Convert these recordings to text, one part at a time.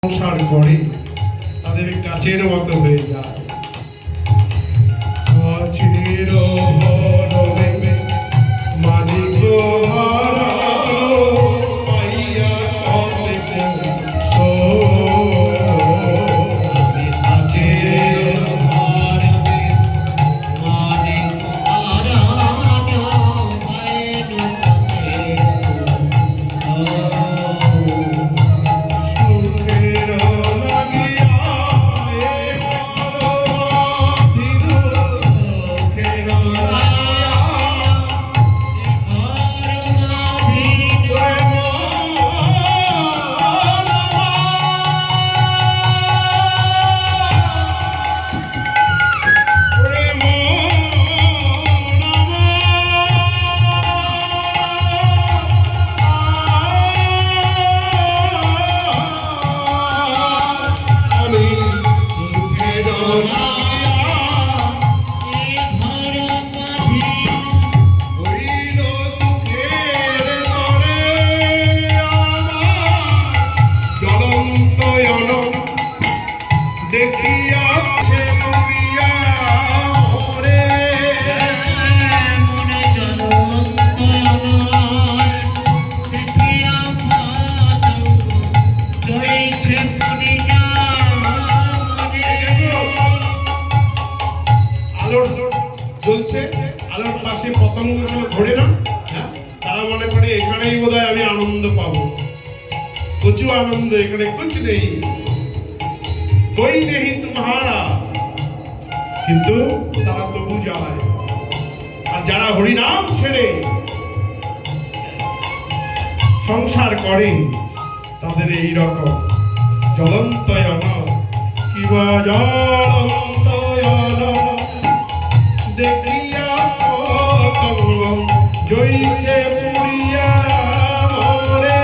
সংসার করে তাদের কাছের মতো হয়ে যায়। জ্বলছে, আলোর পাশে পতঙ্গগুলো ঘোরে না, তারা মনে করে এখানেই বোধহয় আমি আনন্দ পাবো। প্রচুর আনন্দ, এখানে কুছ নেই, কোই নেই তোমারা, কিন্তু তারা তবু যায়। আর যারা হরিনাম ছেড়ে সংসার করে তাদের এই রকম জ্বলন্তয়ন কিবা জ্বলন্তয়ন দেখিয়া পতঙ্গ জয়িছে পুরিয়া মরে।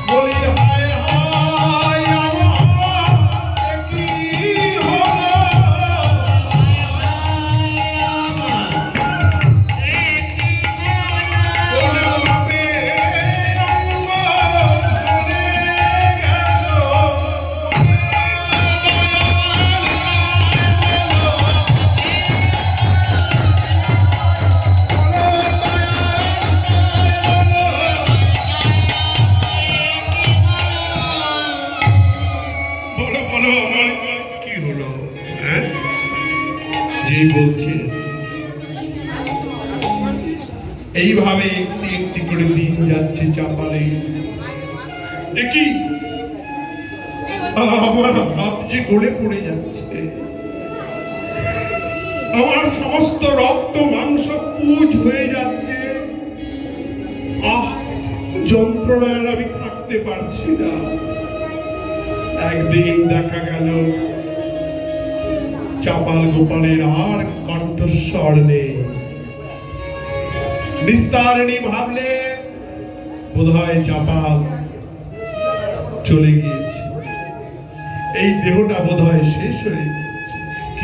বলি হায় হায় আমার কি হলো? যে বলছে এইভাবে একটি একটি করে দিন যাচ্ছে চাপালে। দেখি আমার হাত যে গলে পড়ে যাচ্ছে, আমার সমস্ত রক্ত মাংস পুজ হয়ে যাচ্ছে। আহ, যন্ত্রণায় আমি থাকতে পারছি না। একদিন দেখা গেল চাপাল গোপালের আর কণ্ঠস্বর নেই। নিস্তারিণী ভাবলে বোধহয় চাপাল চলে গিয়েছে, এই দেহটা বোধহয় শেষ হয়ে